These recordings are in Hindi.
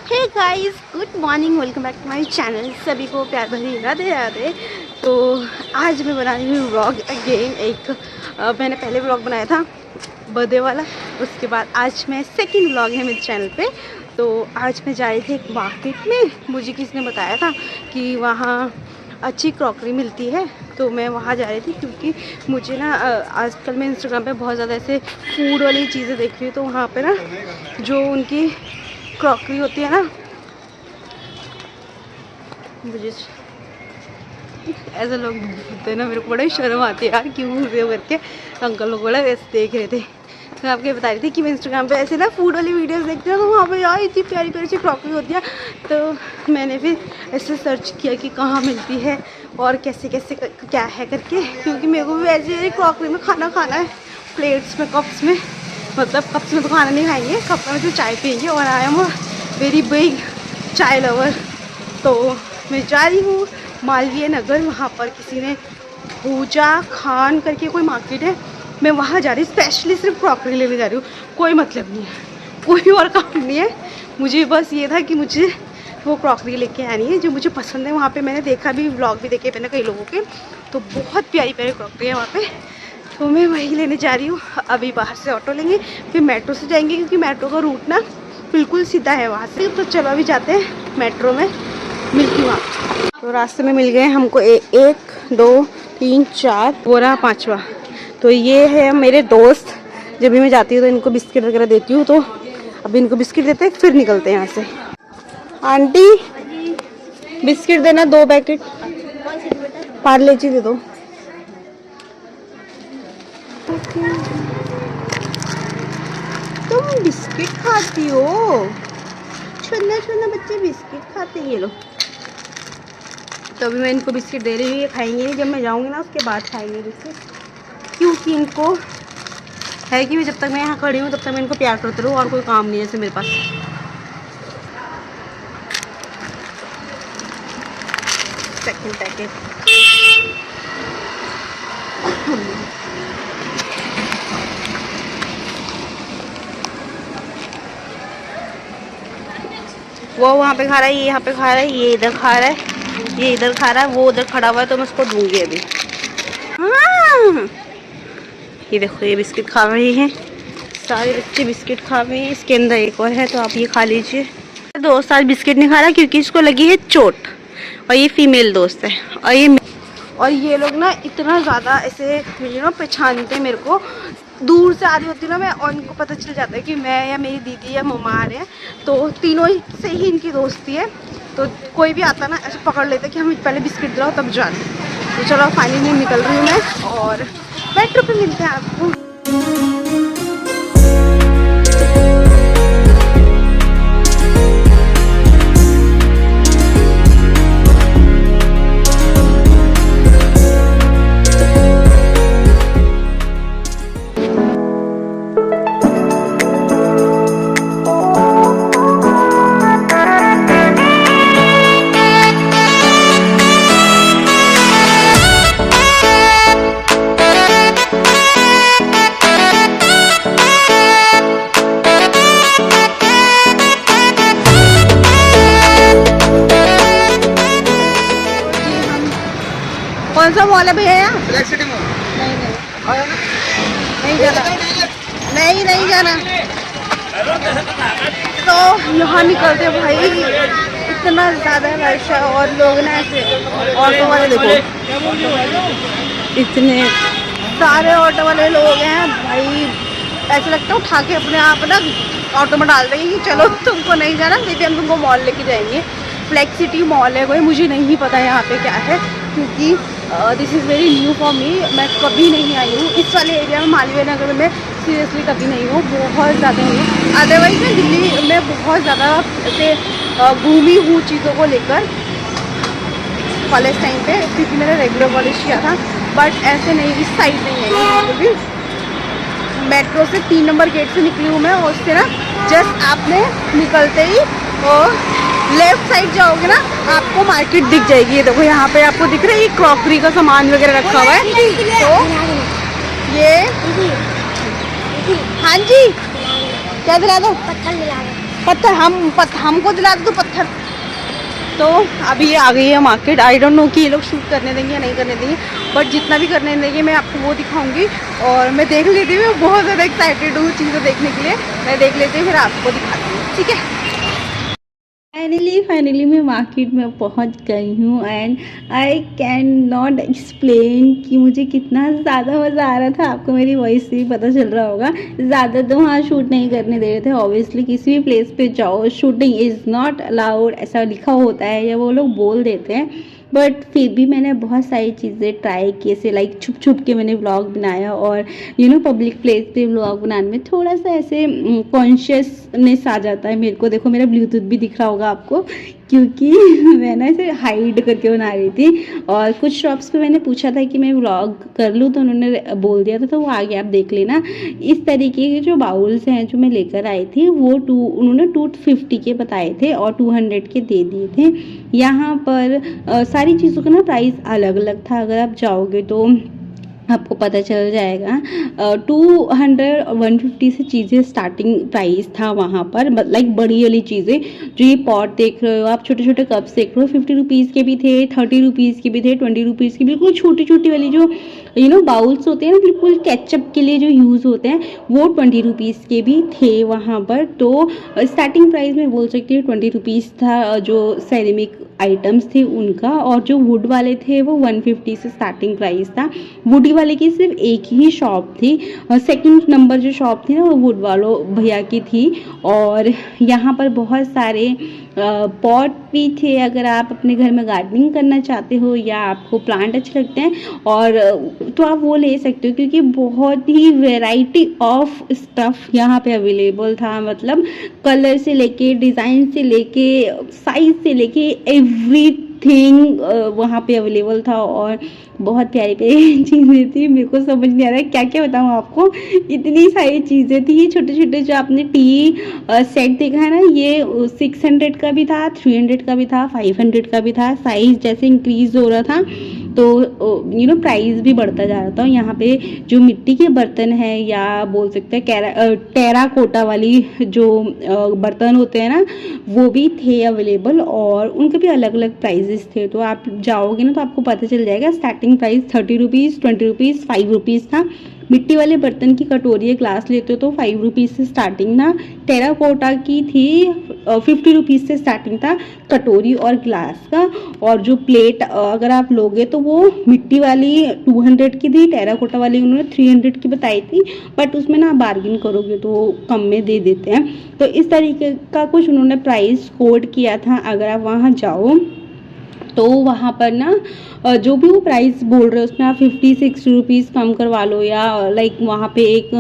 Hey guys, good morning, welcome back to my channel. सभी को प्यार भरी राधे राधे। तो आज मैं बना रही हूँ व्लॉग अगेन। मैंने पहले व्लॉग बनाया था बर्थडे वाला, उसके बाद आज मैं सेकंड व्लॉग है मेरे चैनल पे। तो आज मैं जा रही थी एक मार्केट में, मुझे किसी ने बताया था कि वहाँ अच्छी क्रॉकरी मिलती है, तो मैं वहाँ जा रही थी क्योंकि मुझे ना आजकल मैं इंस्टाग्राम पे बहुत ज़्यादा ऐसे फूड वाली चीज़ें देख रही हूँ। तो वहाँ पे ना जो उनकी क्रॉकरी होती है ना, मुझे ऐसे लोग दिखते हैं ना, मेरे को बड़ा ही शर्म आती है यार, क्यों वीडियो करके अंकल लोग बड़ा वैसे देख रहे थे। मैं आपको बता रही थी कि मैं इंस्टाग्राम पे ऐसे ना फूड वाली वीडियोस देखती हूँ, तो वहाँ पे यार इतनी प्यारी प्यारी सी क्रॉकरी होती है। तो मैंने फिर ऐसे सर्च किया कि कहाँ मिलती है और कैसे कैसे क्या है करके, क्योंकि मेरे को भी ऐसे क्रॉकरी में खाना खाना है, प्लेट्स में, कप्स में। मतलब कप्स में तो खाना नहीं खाएंगे, कप में तो चाय पियेंगे। और आई एम वेरी बिग चाय लवर। तो मैं जा रही हूँ मालवीय नगर, वहाँ पर किसी ने पूजा खान करके कोई मार्केट है, मैं वहाँ जा रही हूँ। स्पेशली सिर्फ क्रॉकरी लेने जा रही हूँ, कोई मतलब नहीं है, कोई और काम नहीं है। मुझे बस ये था कि मुझे वो क्रॉकरी लेके आनी है जो मुझे पसंद है। वहाँ पे मैंने देखा भी, व्लॉग भी देखे मैंने कई लोगों के, तो बहुत प्यारी प्यारी क्रॉकरी है वहाँ पे। तो मैं वही लेने जा रही हूँ। अभी बाहर से ऑटो लेंगे, फिर मेट्रो से जाएंगे, क्योंकि मेट्रो का रूट ना बिल्कुल सीधा है वहाँ से। तो चलो अभी जाते हैं मेट्रो में, मिलती हूँ वहाँ। तो रास्ते में मिल गए हमको 1 2 3 4, वो रहा 5वां। तो ये है मेरे दोस्त, जब भी मैं जाती हूँ तो इनको बिस्किट वगैरह देती हूँ। तो अभी इनको बिस्किट देते हैं, फिर निकलते हैं यहाँ से। आंटी बिस्किट देना, 2 पैकेट पार्ले जी दे दो। तुम बिस्किट खाती हो? छोटा छोटा बच्चे बिस्किट खाते हैं, ये लो। तो अभी मैं इनको बिस्किट दे रही हूँ, ये खाएंगे नहीं, जब मैं जाऊँगी ना उसके बाद खाएंगे बिस्किट, क्योंकि इनको है कि मैं जब तक मैं यहाँ खड़ी हूँ तब तक मैं इनको प्यार करती रहूँ, और कोई काम नहीं है ऐसे मेरे पास। Second packet. वो वहाँ पे खा रहा है, ये यहाँ पे खा रहा है, ये इधर खा रहा है, ये इधर खा रहा है, वो उधर खड़ा हुआ है, तो मैं उसको दूंगी अभी। हाँ, ये देखो ये बिस्किट खा रही हैं, सारे बच्चे बिस्किट खा रहे हैं। इसके अंदर एक और है, तो आप ये खा लीजिए। दोस्त आज बिस्किट नहीं खा रहा क्योंकि इसको लगी है चोट, और ये फीमेल दोस्त है। और ये लोग ना इतना ज़्यादा ऐसे मुझे ना पहचानते हैं मेरे को, दूर से आ रही होती ना मैं, और इनको पता चल जाता है कि मैं या मेरी दीदी या मम्मा आ रहे हैं। तो तीनों से ही इनकी दोस्ती है, तो कोई भी आता ना ऐसे पकड़ लेते कि हम पहले बिस्किट दिलाओ तब जाने। तो चलो फाइनली निकल रही हूँ मैं, और मेट्रो पे मिलते हैं आपको। कौन सा मॉल है भैया यहाँ? Black city mall. नहीं जाना, नहीं जाना। तो यहाँ निकलते भाई, इतना ज़्यादा रश है, और लोग ना ऐसे ऑटो वाले देखो, इतने सारे ऑटो वाले लोग हैं भाई, ऐसे लगता है उठा के अपने आप ना ऑटो में डाल देंगे कि चलो तुमको नहीं जाना, देखिए हम तुमको मॉल लेके जाएंगे। फ्लेक्स सिटी मॉल है कोई, मुझे नहीं पता यहाँ पे क्या है, क्योंकि this is very new for me. मैं कभी नहीं आई हूँ इस वाले एरिया में, मालवीय नगर में मैं सीरियसली कभी नहीं हूँ, बहुत ज़्यादा नहीं हूँ। अदरवाइज़ मैं दिल्ली में बहुत ज़्यादा ऐसे घूमी हूँ चीज़ों को लेकर, कॉलेज टाइम पे, क्योंकि मैंने रेगुलर कॉलेज किया था। बट ऐसे नहीं, इस साइड नहीं आई हूँ भी। मेट्रो से 3 नंबर गेट से निकली हूँ मैं, और उससे ना जस्ट आपने निकलते ही और लेफ्ट साइड जाओगे ना, आपको मार्केट दिख जाएगी। ये देखो यहाँ पे आपको दिख रहा है, ये क्रॉकरी का सामान वगैरह रखा हुआ है। तो ये हाँ जी, क्या दिला दो? पत्थर हमको दिला दो पत्थर। तो अभी ये आ गई है मार्केट। आई डोंट नो कि ये लोग शूट करने देंगे या नहीं करने देंगे, बट जितना भी करने देंगे मैं आपको वो दिखाऊंगी। और मैं देख लेती हूँ, बहुत ज़्यादा एक्साइटेड हूँ चीज़ें देखने के लिए। मैं देख लेती हूँ फिर आपको दिखाती हूँ, ठीक है। फाइनली मैं मार्केट में पहुंच गई हूँ and I can not explain कि मुझे कितना ज़्यादा मज़ा आ रहा था। आपको मेरी वॉइस से भी पता चल रहा होगा। ज़्यादा तो वहाँ शूट नहीं करने दे रहे थे। ऑब्वियसली किसी भी प्लेस पे जाओ शूटिंग इज़ नॉट अलाउड ऐसा लिखा होता है या वो लोग बोल देते हैं, बट फिर भी मैंने बहुत सारी चीज़ें ट्राई की। ऐसे लाइक छुप छुप के मैंने व्लॉग बनाया और पब्लिक प्लेस पे व्लॉग बनाने में थोड़ा सा ऐसे कॉन्शियसनेस आ जाता है मेरे को। देखो मेरा ब्लूटूथ भी दिख रहा होगा आपको, क्योंकि मैं ना इसे हाइड करके बना रही थी। और कुछ शॉप्स पे मैंने पूछा था कि मैं व्लॉग कर लूँ तो उन्होंने बोल दिया था, तो वो आगे आप देख लेना। इस तरीके के जो बाउल्स हैं जो मैं लेकर आई थी वो उन्होंने 250 के बताए थे और 200 के दे दिए थे। यहाँ पर सारी चीज़ों का ना प्राइस अलग अलग था। अगर आप जाओगे तो आपको पता चल जाएगा। 200 और 150 से चीज़ें स्टार्टिंग प्राइस था वहाँ पर, लाइक बड़ी वाली चीज़ें जो ये पॉट देख रहे हो आप, छोटे छोटे कप्स देख रहे हो, 50 रुपीज़ के भी थे, 30 रुपीज़ के भी थे, 20 रुपीज़ के। बिल्कुल छोटी छोटी वाली जो बाउल्स होते हैं ना, बिल्कुल केचप के लिए जो यूज़ होते हैं, वो 20 रुपीज़ के भी थे वहाँ पर। तो स्टार्टिंग प्राइस में बोल सकती हूँ 20 रुपीज़ था जो सेरेमिक आइटम्स थे उनका, और जो वुड वाले थे वो 150 से स्टार्टिंग प्राइस था। वुड वाले की सिर्फ एक ही शॉप थी, सेकंड नंबर जो शॉप थी ना वो वुड वालों भैया की थी। और यहाँ पर बहुत सारे पॉट भी थे। अगर आप अपने घर में गार्डनिंग करना चाहते हो या आपको प्लांट अच्छे लगते हैं और तो आप वो ले सकते हो, क्योंकि बहुत ही वैरायटी ऑफ स्टफ़ यहाँ पे अवेलेबल था। मतलब कलर से लेके, डिज़ाइन से लेके, साइज से लेके एवरीथिंग वहाँ पे अवेलेबल था। और बहुत प्यारी प्यारी चीज़ें थी। मेरे को समझ नहीं आ रहा है क्या क्या बताऊँ आपको, इतनी सारी चीज़ें थी। छोटे छोटे जो आपने टी सेट देखा है ना, ये 600 का भी था, 300 का भी था, 500 का भी था। साइज जैसे इंक्रीज हो रहा था तो प्राइस भी बढ़ता जा रहा था। यहाँ पे जो मिट्टी के बर्तन है या बोल सकते हैं टेराकोटा वाली जो बर्तन होते हैं ना, वो भी थे अवेलेबल और उनके भी अलग अलग प्राइजेस थे। तो आप जाओगे ना तो आपको पता चल जाएगा। Starting price 30 rupees, 20 rupees, 5 rupees था। मिट्टी वाले बर्तन की कटोरी या ग्लास लेते हो तो 5 रुपीज़ से स्टार्टिंग था। टेराकोटा की थी 50 रुपीज़ से स्टार्टिंग था कटोरी और ग्लास का। और जो प्लेट अगर आप लोगे तो वो मिट्टी वाली 200 की थी, टेराकोटा वाली उन्होंने 300 की बताई थी, बट उसमें ना बार्गिन करोगे तो कम में दे देते हैं। तो इस तरीके का कुछ उन्होंने प्राइस कोड किया था। अगर आप वहाँ जाओ तो वहाँ पर ना जो भी वो प्राइस बोल रहे हो उसमें आप 50-60 रुपीज़ कम करवा लो। या लाइक वहाँ पे एक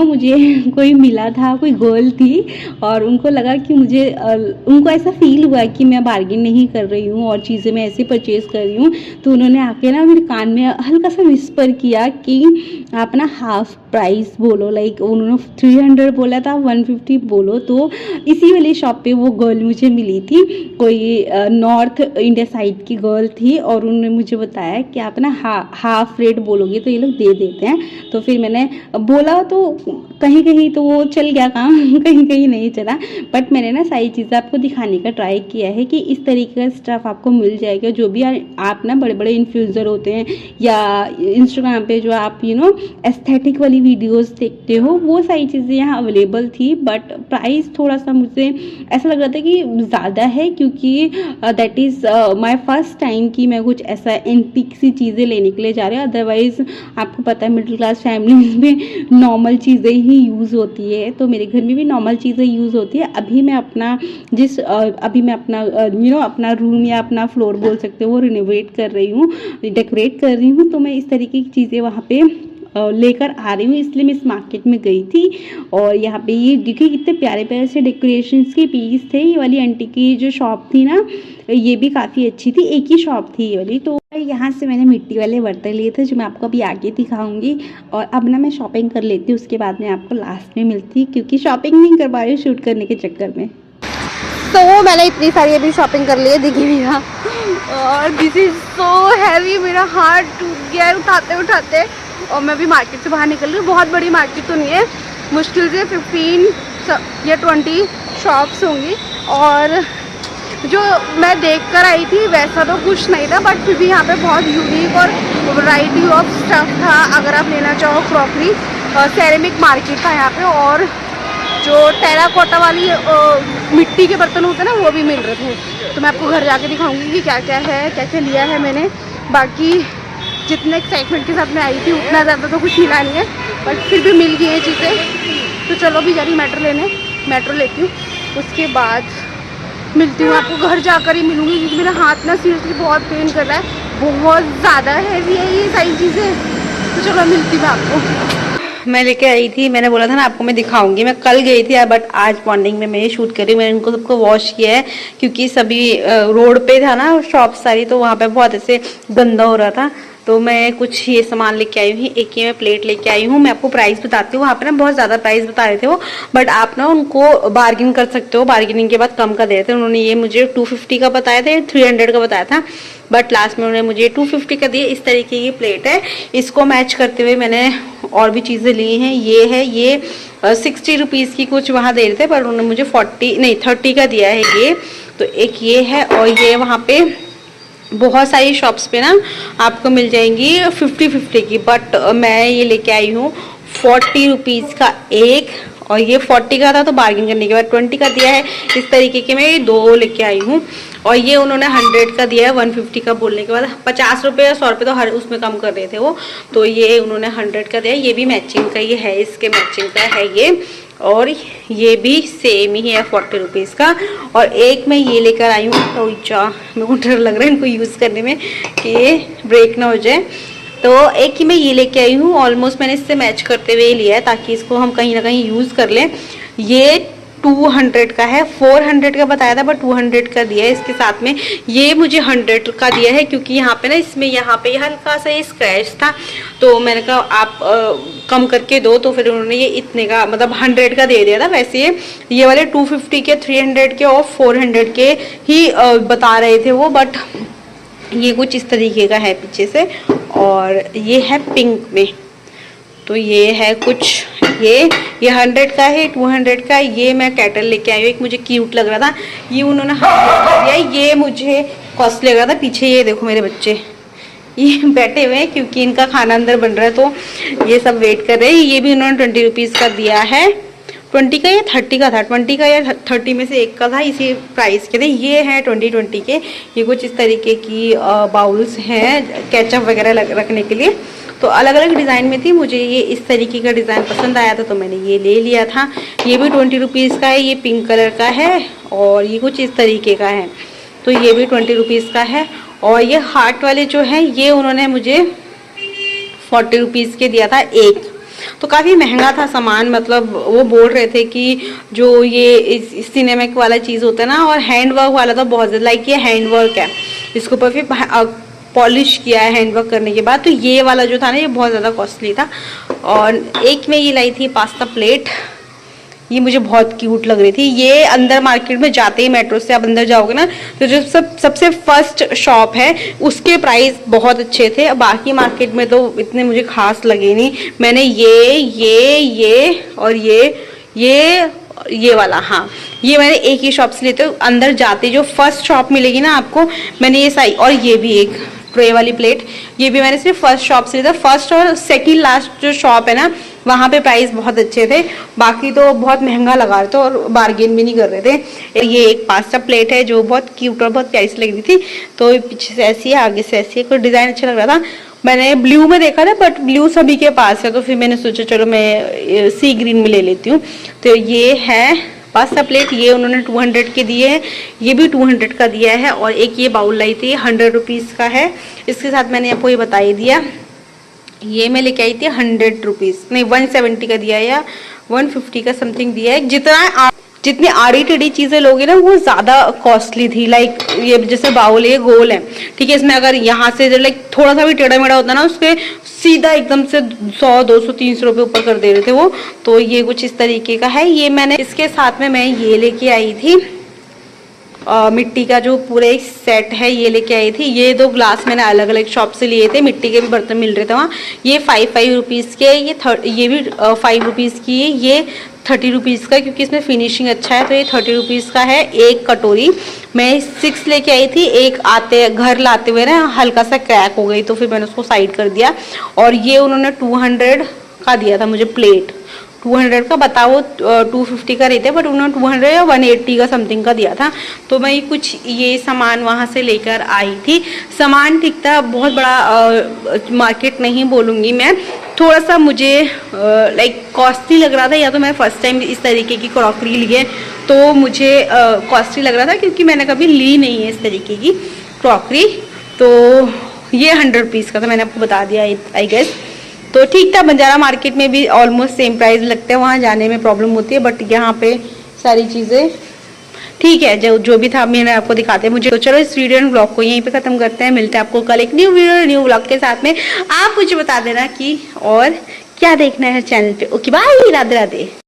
मुझे कोई मिला था, कोई गर्ल थी और उनको लगा कि मुझे उनको ऐसा फील हुआ कि मैं बार्गिन नहीं कर रही हूँ और चीज़ें मैं ऐसे परचेज़ कर रही हूँ, तो उन्होंने आके ना मेरे कान में हल्का सा विस्पर किया कि आप ना हाफ प्राइस बोलो। लाइक उन्होंने 300 बोला था, 150 बोलो। तो इसी वाली शॉप पे वो गर्ल मुझे मिली थी, कोई नॉर्थ इंडिया साइड की गर्ल थी, और उन्होंने मुझे बताया कि आप ना हाफ रेट बोलोगे तो ये लोग दे देते हैं। तो फिर मैंने बोला तो कहीं कहीं तो वो चल गया काम, कहीं कहीं नहीं चला, बट मैंने ना सारी चीज़ें आपको दिखाने का ट्राई किया है कि इस तरीके का स्टफ़ आपको मिल जाएगा। जो भी आप ना बड़े बड़े इन्फ्लुएंसर होते हैं या इंस्टाग्राम पे जो आप एस्थेटिक वाली वीडियोस देखते हो, वो सारी चीज़ें यहाँ अवेलेबल थी। बट प्राइस थोड़ा सा मुझे ऐसा लग रहा था कि ज़्यादा है, क्योंकि that is my first time कि मैं कुछ ऐसा एंटीक सी चीज़ें लेने के लिए जा रहे हैं। अदरवाइज़ आपको पता है मिडिल क्लास फैमिलीज में नॉर्मल चीज़ें ही यूज़ होती है, तो मेरे घर में भी नॉर्मल चीज़ें यूज़ होती है। अभी मैं अपना अपना रूम या अपना फ्लोर बोल सकते हो वो रिनोवेट कर रही हूँ, डेकोरेट कर रही हूँ। तो मैं इस तरीके की चीज़ें वहाँ पे लेकर आ रही हूँ, इसलिए मैं इस मार्केट में गई थी। और यहाँ पे ये देखिए कितने प्यारे प्यारे से डेकोरेशंस के पीस थे। ये वाली आंटी की जो शॉप थी ना, ये भी काफ़ी अच्छी थी, एक ही शॉप थी ये वाली। तो यहाँ से मैंने मिट्टी वाले बर्तन लिए थे जो मैं आपको अभी आगे दिखाऊंगी। और अब ना मैं शॉपिंग कर लेती हूँ, उसके बाद मैं आपको लास्ट में मिलती, क्योंकि शॉपिंग नहीं कर पा रही हूँ शूट करने के चक्कर में। तो मैंने इतनी सारी अभी शॉपिंग कर ली है, देखिए मेरा, और दिस इज सो हैवी, मेरा हार्ट टूट गया है उठाते उठाते। और मैं अभी मार्केट से बाहर निकल रही हूँ। बहुत बड़ी मार्केट तो नहीं है, मुश्किल से ये 20 शॉप्स होंगी। और जो मैं देख कर आई थी वैसा तो कुछ नहीं था, बट फिर भी यहाँ पे बहुत यूनिक और वैरायटी ऑफ स्टफ था। अगर आप लेना चाहो क्रॉकरी, सेरेमिक मार्केट था यहाँ पे। और जो टेराकोटा वाली मिट्टी के बर्तन होते हैं ना, वो भी मिल रहे थे। तो मैं आपको घर जाके दिखाऊंगी कि क्या क्या है, क्या क्या लिया है मैंने। बाकी जितने एक्साइटमेंट के साथ मैं आई थी उतना ज़्यादा तो कुछ मिला नहीं है, बट फिर भी मिल गई हैं चीज़ें। तो चलो अभी जा रही मेट्रो लेने, मेट्रो लेती हूँ, उसके बाद मिलती हूँ आपको। घर जाकर ही मिलूँगी क्योंकि मेरा हाथ ना सीरियसली बहुत पेन कर रहा है, बहुत ज़्यादा हैवी है ये सारी चीज़ें। तो चलो मिलती हूँ आपको। मैं लेके आई थी, मैंने बोला था ना आपको मैं दिखाऊंगी। मैं कल गई थी बट आज मॉर्निंग में मैं ये शूट कर रही हूँ। मैंने उनको सबको वॉश किया है क्योंकि सभी रोड पे था ना शॉप सारी, तो वहाँ पे बहुत ऐसे गंदा हो रहा था। तो मैं कुछ ये सामान लेके आई हूँ। एक ये मैं प्लेट लेके आई हूँ। मैं आपको प्राइस बताती हूँ। वहाँ पे ना बहुत ज़्यादा प्राइस बता रहे थे वो, बट आप ना उनको बार्गेन कर सकते हो। बार्गेनिंग के बाद कम का दे रहे थे। उन्होंने ये मुझे 250 का बताया था, 300 का बताया था, बट लास्ट में उन्होंने मुझे 250 का दिए। इस तरीके की प्लेट है। इसको मैच करते हुए मैंने और भी चीज़ें ली हैं। ये है, ये 60 रुपीज़ की कुछ वहाँ दे रहे थे, पर उन्होंने मुझे 30 का दिया है ये। तो एक ये है, और ये वहाँ पे बहुत सारी शॉप्स पे ना आपको मिल जाएंगी 50-50 की, बट मैं ये लेके आई हूँ 40 रुपीज़ का एक। और ये 40 का था, तो बार्गेन करने के बाद 20 का दिया है। इस तरीके के मैं ये 2 लेके आई हूँ। और ये उन्होंने 100 का दिया है, 150 का बोलने के बाद 50 रुपये या 100 रुपये तो हर उसमें कम कर रहे थे वो। तो ये उन्होंने 100 का दिया। ये भी मैचिंग का ही है, इसके मैचिंग का है ये। और ये भी सेम ही है 40 रुपीज़ का। और एक मैं ये लेकर आई हूँ, तो मेरे को डर लग रहा है इनको यूज़ करने में कि ये ब्रेक ना हो जाए। तो एक ही मैं ये लेके आई हूँ। ऑलमोस्ट मैंने इससे मैच करते हुए लिया है ताकि इसको हम कहीं ना कहीं यूज़ कर लें। ये 200 का है, 400 का बताया था बट 200 का दिया है इसके साथ में। ये मुझे 100 का दिया है क्योंकि यहाँ पे ना इसमें यहाँ पे हल्का सा स्क्रैच था, तो मैंने कहा आप कम करके दो। तो फिर उन्होंने ये इतने का मतलब 100 का दे दिया था। वैसे ये वाले 250 के, 300 के और 400 के ही बता रहे थे वो, बट ये कुछ इस तरीके का है पीछे से। और ये है पिंक में, तो ये है कुछ, ये 100 का है, 200 का। ये मैं कैटल लेके आई हूँ, एक मुझे क्यूट लग रहा था, ये उन्होंने दिया। ये मुझे कॉस्टली लग रहा था। पीछे ये देखो मेरे बच्चे ये बैठे हुए हैं क्योंकि इनका खाना अंदर बन रहा है, तो ये सब वेट कर रहे हैं। ये भी उन्होंने 20 रुपीज़ का दिया है। 20 का या 30 का था, 20 का या 30 में से एक का था, इसी प्राइस के थे। ये है 20 के। ये कुछ इस तरीके की बाउल्स हैं केचप वगैरह रखने के लिए। तो अलग अलग डिज़ाइन में थी। मुझे ये इस तरीके का डिज़ाइन पसंद आया था, तो मैंने ये ले लिया था। ये भी 20 रुपीज़ का है। ये पिंक कलर का है और ये कुछ इस तरीके का है, तो ये भी 20 रुपीज़ का है। और ये हार्ट वाले जो हैं ये उन्होंने मुझे 40 रुपीज़ के दिया था एक। तो काफ़ी महंगा था सामान, मतलब वो बोल रहे थे कि जो ये इस सिनेमिक वाला चीज़ होता है ना, और हैंड वर्क वाला तो बहुत ज़्यादा, लाइक ये हैंड वर्क है, इसके ऊपर फिर पॉलिश किया है हैंड वर्क करने के बाद। तो ये वाला जो था ना ये बहुत ज़्यादा कॉस्टली था। और एक में ये लाई थी पास्ता प्लेट, ये मुझे बहुत क्यूट लग रही थी। ये अंदर मार्केट में जाते ही मेट्रो से आप अंदर जाओगे ना, तो जो सबसे फर्स्ट शॉप है उसके प्राइस बहुत अच्छे थे। बाकी मार्केट में तो इतने मुझे खास लगे नहीं। मैंने ये और ये वाला, हाँ ये मैंने एक ही शॉप से लेते हो। अंदर जाते जो फर्स्ट शॉप मिलेगी ना आपको, मैंने ये साई, और ये भी एक ट्रे वाली प्लेट, ये भी मैंने सिर्फ फर्स्ट शॉप से लिया था। फर्स्ट और सेकंड लास्ट जो शॉप है ना, वहाँ पे प्राइस बहुत अच्छे थे, बाकी तो बहुत महंगा लगा रहे थे और बार्गेन भी नहीं कर रहे थे। ये एक पास्ता प्लेट है जो बहुत क्यूट और बहुत प्यारी सी लग रही थी। तो पीछे से ऐसी है, आगे से ऐसी है, कोई डिज़ाइन अच्छा लग रहा था। मैंने ब्लू में देखा था बट ब्लू सभी के पास है, तो फिर मैंने सोचा चलो मैं सी ग्रीन में ले लेती हूँ। तो ये है पास्ता प्लेट, ये उन्होंने 200 के दिए हैं, ये भी 200 का दिया है। और एक ये बाउल लाई थी 100 रुपीज़ का है। इसके साथ मैंने आपको ये बता ही दिया। ये मैं लेके आई थी 100 रुपीज़, नहीं 170 का दिया है या 150 का समथिंग दिया है। जितनी आड़ी टेढ़ी चीज़ें लोगे ना वो ज़्यादा कॉस्टली थी। लाइक ये जैसे बाउल ये गोल है, ठीक है, इसमें अगर यहाँ से जो लाइक थोड़ा सा भी टेढ़ा मेढ़ा होता ना, उसके सीधा एकदम से 100, 200, 300 रुपये ऊपर कर दे रहे थे वो। तो ये कुछ इस तरीके का है। ये मैंने इसके साथ में मैं ये लेके आई थी मिट्टी का जो पूरा एक सेट है, ये लेके आई थी। ये 2 ग्लास मैंने अलग अलग शॉप से लिए थे, मिट्टी के भी बर्तन मिल रहे थे वहाँ। ये 5 रुपीज़ के, ये भी 5 रुपीज़ की है। ये 30 रुपीज़ का, क्योंकि इसमें फिनिशिंग अच्छा है, तो ये 30 रुपीज़ का है एक कटोरी। मैं 6 लेके आई थी, एक आते घर लाते हुए ना हल्का सा क्रैक हो गई, तो फिर मैंने उसको साइड कर दिया। और ये उन्होंने 200 का दिया था मुझे प्लेट, 200 का, बताओ 250 का रहते, बट उन्होंने 200 या 180 का समथिंग का दिया था। तो मैं कुछ ये सामान वहाँ से लेकर आई थी। सामान ठीक था, बहुत बड़ा मार्केट नहीं बोलूँगी मैं, थोड़ा सा मुझे लाइक कॉस्टली लग रहा था, या तो मैं फर्स्ट टाइम इस तरीके की क्रॉकरी ली है तो मुझे कॉस्टली लग रहा था, क्योंकि मैंने कभी ली नहीं है इस तरीके की क्रॉकरी। तो ये 100 रुपीज़ का था, मैंने आपको बता दिया आई गेस। तो ठीक था, बंजारा मार्केट में भी ऑलमोस्ट सेम प्राइस लगते हैं, वहाँ जाने में प्रॉब्लम होती है, बट यहाँ पे सारी चीज़ें ठीक है। जो भी था मैंने आपको दिखाते हैं मुझे। तो चलो इस वीडियो एंड ब्लॉग को यहीं पे ख़त्म करते हैं, मिलते हैं आपको कल एक न्यू वीडियो न्यू ब्लॉग के साथ में। आप मुझे बता देना कि और क्या देखना है चैनल पे। Okay bye, Radhe Radhe.